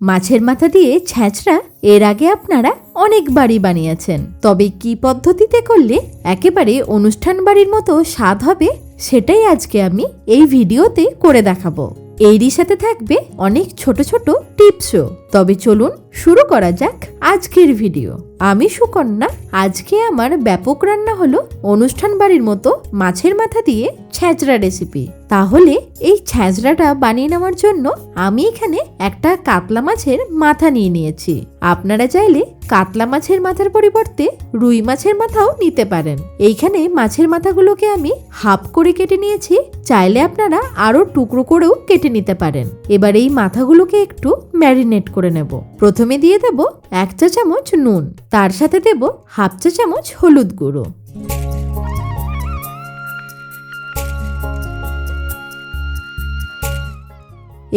মাছের মাথা দিয়ে ছ্যাঁচড়া এর আগে আপনারা অনেকবারই বানিয়েছেন, তবে কি পদ্ধতিতে করলে একেবারে অনুষ্ঠান বাড়ির মতো স্বাদ হবে সেটাই আজকে আমি এই ভিডিওতে করে দেখাবো। এরই সাথে থাকবে অনেক ছোট ছোট টিপসও। তবে চলুন শুরু করা যাক আজকের ভিডিও। আমি সুকন্যা। আজকে আমার ব্যাপক রান্না হলো অনুষ্ঠান বাড়ির মতো মাছের মাথা দিয়ে ছ্যাঁচড়া রেসিপি। তাহলে এই ছ্যাঁচড়াটা বানিয়ে নেওয়ার জন্য আমি এখানে একটা কাতলা মাছের মাথা নিয়ে নিয়েছি। আপনারা চাইলে কাতলা মাছের মাথার পরিবর্তে রুই মাছের মাথাও নিতে পারেন। এইখানে মাছের মাথাগুলোকে আমি হাফ করে কেটে নিয়েছি, চাইলে আপনারা আরো টুকরো করেও কেটে নিতে পারেন। এবার এই মাথাগুলোকে একটু ম্যারিনেট করে নেব। প্রথমে দিয়ে দেব 1 চা চামচ নুন, তার সাথে দেব হাফ চা চামচ হলুদ গুঁড়ো।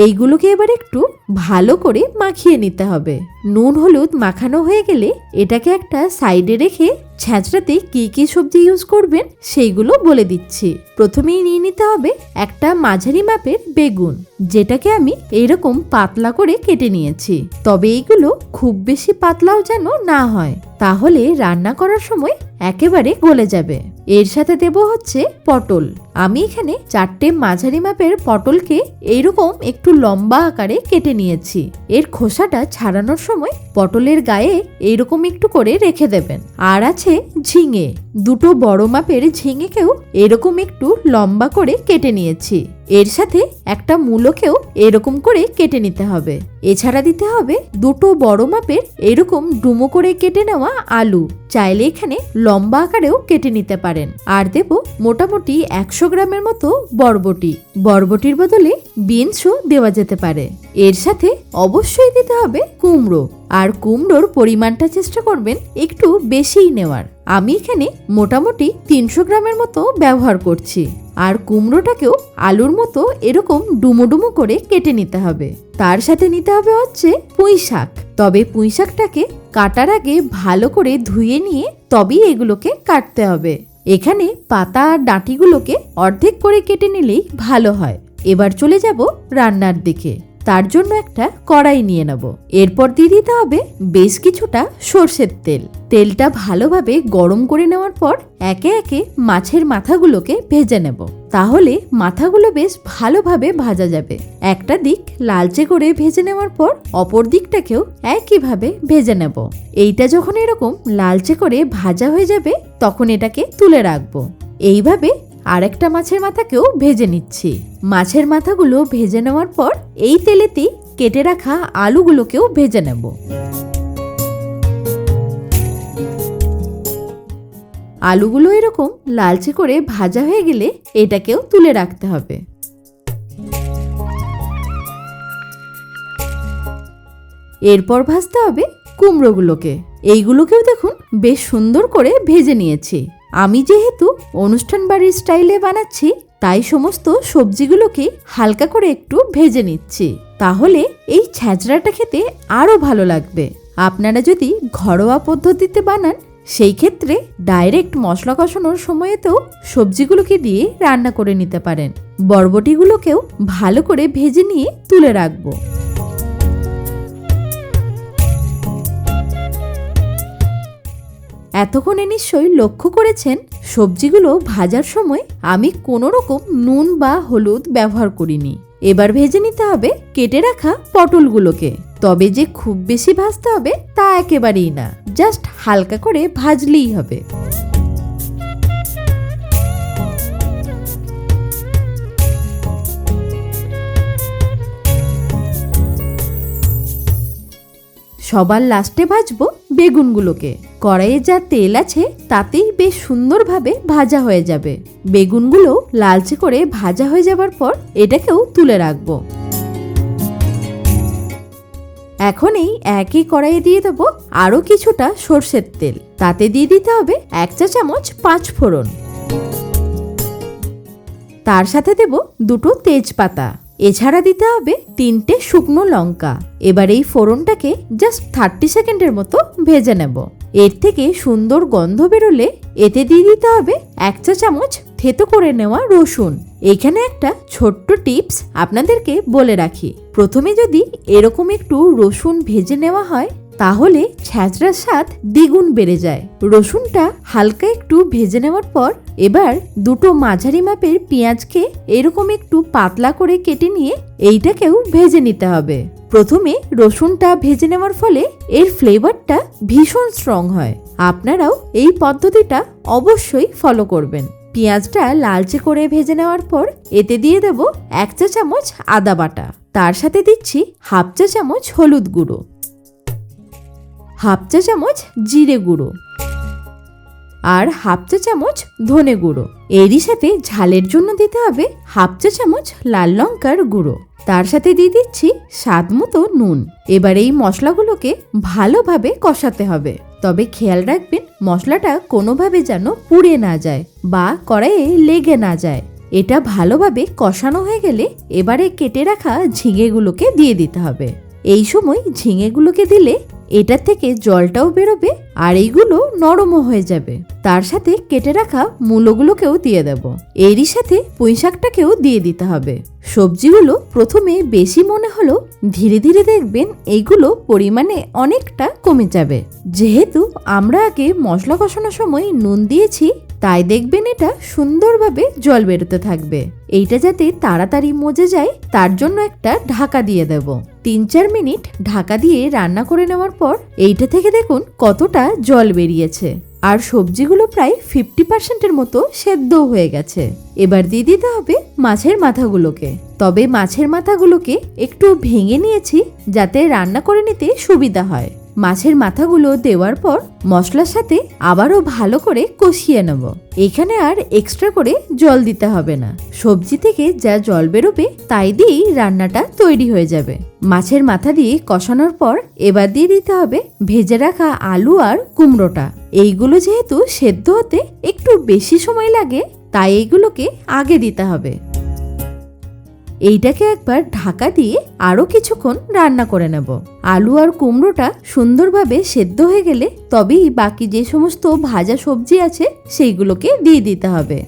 এইগুলোকে এবার একটু ভালো করে মাখিয়ে নিতে হবে। নুন হলুদ মাখানো হয়ে গেলে এটাকে একটা সাইডে রেখে ছ্যাঁচড়াতে কি কি সবজি ইউজ করবেন সেইগুলো বলে দিচ্ছি। প্রথমেই নিয়ে নিতে হবে একটা মাঝারি মাপের বেগুন, যেটাকে আমি এইরকম পাতলা করে কেটে নিয়েছি। তবে এইগুলো খুব বেশি পাতলাও যেন না হয়, তাহলে রান্না করার সময় একেবারে গলে যাবে। এর সাথে দেব হচ্ছে পটল। আমি এখানে 4টে মাঝারি মাপের পটলকে এইরকম একটু লম্বা আকারে কেটে নিয়েছি। এর খোসাটা ছাড়ানোর সময় পটলের গায়ে এইরকম একটু করে রেখে দেবেন। আর আছে ঝিঙে, 2টো বড় মাপের ঝিঙেকেও এরকম একটু লম্বা করে কেটে নিয়েছি। এর সাথে একটা মূলোকেও এরকম করে কেটে নিতে হবে। এছাড়া দিতে হবে 2টো বড় মাপের এরকম ডুমো করে কেটে নেওয়া আলু, চাইলে এখানে লম্বা আকারেও কেটে নিতে পারেন। আর দেব মোটামুটি 100 গ্রামের মতো বরবটি। বরবটির বদলে বিনসও দেওয়া যেতে পারে। এর সাথে অবশ্যই দিতে হবে কুমড়ো, আর কুমড়োর পরিমাণটা চেষ্টা করবেন একটু বেশিই নেওয়ার। আমি এখানে মোটামুটি 300 গ্রামের মতো ব্যবহার করছি। আর কুমড়োটাকেও আলুর মতো এরকম ডুমো ডুমো করে কেটে নিতে হবে। তার সাথে নিতে হবে হচ্ছে পুঁই শাক। তবে পুঁই শাকটাকে কাটার আগে ভালো করে ধুয়ে নিয়ে তবেই এগুলোকে কাটতে হবে। এখানে পাতা আর ডাঁটিগুলোকে অর্ধেক করে কেটে নিলেই ভালো হয়। এবার চলে যাব রান্নার দিকে। তার জন্য একটা কড়াই নিয়ে নেব। এরপর দিয়ে দিতে হবে বেশ কিছুটা সর্ষের তেল। তেলটা ভালোভাবে গরম করে নেওয়ার পর একে একে মাছের মাথাগুলোকে ভেজে নেব। তাহলে মাথাগুলো বেশ ভালোভাবে ভাজা যাবে। একটা দিক লালচে করে ভেজে নেওয়ার পর অপর দিকটাকেও একইভাবে ভেজে নেব। এইটা যখন এরকম লালচে করে ভাজা হয়ে যাবে তখন এটাকে তুলে রাখবো। এইভাবে আরেকটা মাছের মাথাকেও ভেজে নিচ্ছি। মাছের মাথাগুলো ভেজে নেওয়ার পর এই তেলেতেই কেটে রাখা আলুগুলোকেও ভেজে নেব। আলুগুলো এরকম লালচে করে ভাজা হয়ে গেলে এটাকেও তুলে রাখতে হবে। এরপর ভাজতে হবে কুমড়োগুলোকে। এইগুলোকেও দেখুন বেশ সুন্দর করে ভেজে নিয়েছি। আমি যেহেতু অনুষ্ঠান বাড়ির স্টাইলে বানাচ্ছি, তাই সমস্ত সবজিগুলোকে হালকা করে একটু ভেজে নিচ্ছি। তাহলে এই ছ্যাঁচড়াটা খেতে আরো ভালো লাগবে। আপনারা যদি ঘরোয়া পদ্ধতিতে বানান, সেই ক্ষেত্রে ডাইরেক্ট মশলা কষানোর সময়েতেও সবজিগুলোকে দিয়ে রান্না করে নিতে পারেন। বরবটিগুলোকেও ভালো করে ভেজে নিয়ে তুলে রাখবো। এতক্ষণে নিশ্চয়ই লক্ষ্য করেছেন সবজিগুলো ভাজার সময় আমি কোনো রকম নুন বা হলুদ ব্যবহার করিনি। এবার ভেজে নিতে হবে কেটে রাখা পটলগুলোকে। তবে যে খুব বেশি ভাজতে হবে তা একেবারেই না, জাস্ট হালকা করে ভাজলেই হবে। সবার লাস্টে ভাজবো বেগুনগুলোকে। কড়াইয়ে যা তেল আছে তাতেই বেশ সুন্দরভাবে ভাজা হয়ে যাবে। বেগুনগুলো লালচে করে ভাজা হয়ে যাবার পর এটাকেও তুলে রাখবো। এখন এই একই কড়াইয়ে দিয়ে দেবো আরো কিছুটা সর্ষের তেল। তাতে দিয়ে দিতে হবে 1 চা চামচ 5 ফোড়ন। তার সাথে দেব 2টো তেজপাতা। এছাড়া দিতে হবে 3টে শুকনো লঙ্কা। এবার এই ফোড়নটাকে জাস্ট 30 সেকেন্ডের মতো ভেজে নেব। এর থেকে সুন্দর গন্ধ বেরোলে এতে দিয়ে দিতে হবে 1 চা চামচ থেতো করে নেওয়া রসুন। এখানে একটা ছোট্ট টিপস আপনাদেরকে বলে রাখি, প্রথমে যদি এরকম একটু রসুন ভেজে নেওয়া হয় তাহলে ছ্যাঁচড়ার স্বাদ দ্বিগুণ বেড়ে যায়। রসুনটা হালকা একটু ভেজে নেওয়ার পর এবার দুটো মাঝারি মাপের পেঁয়াজকে এরকম একটু পাতলা করে কেটে নিয়ে এইটাকেও ভেজে নিতে হবে। প্রথমে রসুনটা ভেজে নেওয়ার ফলে এর ফ্লেভারটা ভীষণ স্ট্রং হয়। আপনারাও এই পদ্ধতিটা অবশ্যই ফলো করবেন। পেঁয়াজটা লালচে করে ভেজে নেওয়ার পর এতে দিয়ে দেব 1 চা চামচ আদা বাটা, তার সাথে দিচ্ছি 1/2 চা চামচ হলুদ গুঁড়ো, 1/2 চা চামচ জিরে গুঁড়ো আর 1/2 চা চামচ ধনে গুঁড়ো। এরই সাথে ঝালের জন্য দিতে হবে 1/2 চা চামচ লাল লঙ্কার গুঁড়ো, তার সাথে দিয়ে দিচ্ছি স্বাদ মতো নুন। এবার এই মশলাগুলোকে ভালোভাবে কষাতে হবে, তবে খেয়াল রাখবেন মশলাটা কোনোভাবে যেন পুড়ে না যায় বা কড়াইয়ে লেগে না যায়। এটা ভালোভাবে কষানো হয়ে গেলে এবারে কেটে রাখা ঝিঙেগুলোকে দিয়ে দিতে হবে। এই সময় ঝিঙেগুলোকে দিলে এটার থেকে জলটাও বেরোবে আর এইগুলো নরমও হয়ে যাবে। তার সাথে কেটে রাখা মূলোগুলোকেও দিয়ে দেব। এরই সাথে পুঁই শাকটাকেও দিয়ে দিতে হবে। সবজিগুলো প্রথমে বেশি মনে হলো ধীরে ধীরে দেখবেন এইগুলো পরিমাণে অনেকটা কমে যাবে। যেহেতু আমরা আগে মশলা কষানোর সময় নুন দিয়েছি, তাই দেখবেন এটা সুন্দরভাবে জল বেরোতে থাকবে। এইটা যাতে তাড়াতাড়ি মজে যায় তার জন্য একটা ঢাকা দিয়ে দেব। 3-4 মিনিট ঢাকা দিয়ে রান্না করে নেওয়ার পর এইটা থেকে দেখুন কতটা জল বেরিয়েছে আর সবজিগুলো প্রায় 50%-এর মতো সেদ্ধ হয়ে গেছে। এবার দিয়ে দিতে হবে মাছের মাথাগুলোকে, তবে মাছের মাথাগুলোকে একটু ভেঙে নিয়েছি যাতে রান্না করে নিতে সুবিধা হয়। মাছের মাথাগুলো দেওয়ার পর মশলার সাথে আবারও ভালো করে কষিয়ে নেব। এখানে আর এক্সট্রা করে জল দিতে হবে না, সবজি থেকে যা জল বেরোবে তাই দিয়েই রান্নাটা তৈরি হয়ে যাবে। মাছের মাথা দিয়ে কষানোর পর এবার দিয়ে দিতে হবে ভেজে রাখা আলু আর কুমড়োটা। এইগুলো যেহেতু সেদ্ধ হতে একটু বেশি সময় লাগে তাই এইগুলোকে আগে দিতে হবে। এইটাকে একবার ঢাকা দিয়ে আরো কিছুক্ষণ রান্না করে নেব। আলু আর কুমড়োটা সুন্দরভাবে সেদ্ধ হয়ে গেলে তবেই বাকি যে সমস্ত ভাজা সবজি আছে সেইগুলোকে দিয়ে দিতে হবে।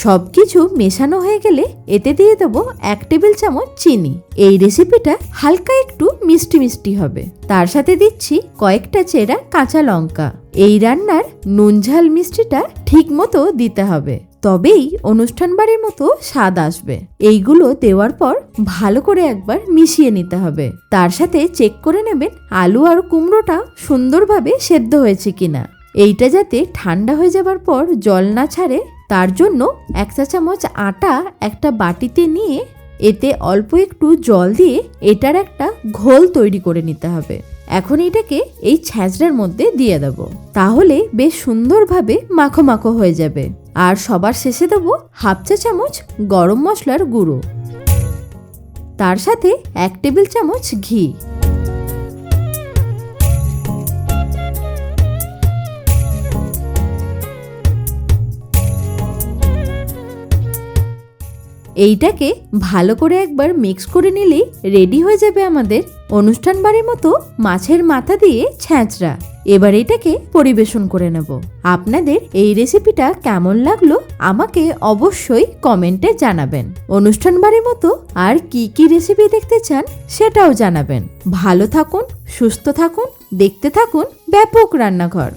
সবকিছু মেশানো হয়ে গেলে এতে দিয়ে দেবো 1 টেবিল চামচ চিনি। এই রেসিপিটা হালকা একটু মিষ্টি মিষ্টি হবে। তার সাথে দিচ্ছি কয়েকটা চেরা কাঁচা লঙ্কা। এই রান্নার নুন ঝাল মিষ্টিটা ঠিক মতো দিতে হবে, তবেই অনুষ্ঠান বাড়ির মতো স্বাদ আসবে। এইগুলো দেওয়ার পর ভালো করে একবার মিশিয়ে নিতে হবে। তার সাথে চেক করে নেবেন আলু আর কুমড়োটা সুন্দরভাবে সেদ্ধ হয়েছে কিনা। এইটা যাতে ঠান্ডা হয়ে যাবার পর জল না ছাড়ে তার জন্য 1 চা চামচ আটা একটা বাটিতে নিয়ে এতে অল্প একটু জল দিয়ে এটার একটা ঘোল তৈরি করে নিতে হবে। এখন এটাকে এই ছ্যাঁচড়ার মধ্যে দিয়ে দেব, তাহলে বেশ সুন্দরভাবে মাখো মাখো হয়ে যাবে। আর সবার শেষে দেবো 1/2 চা চামচ গরম মশলার গুঁড়ো, তার সাথে 1 টেবিল চামচ ঘি। এইটাকে ভালো করে একবার মিক্স করে নিলেই রেডি হয়ে যাবে আমাদের অনুষ্ঠান বাড়ির মতো মাছের মাথা দিয়ে ছ্যাঁচড়া। এবার এটাকে পরিবেশন করে নেব। আপনাদের এই রেসিপিটা কেমন লাগলো আমাকে অবশ্যই কমেন্টে জানাবেন। অনুষ্ঠান বাড়ির মতো আর কি কি রেসিপি দেখতে চান সেটাও জানাবেন। ভালো থাকুন, সুস্থ থাকুন, দেখতে থাকুন ব্যাপক রান্নাঘর।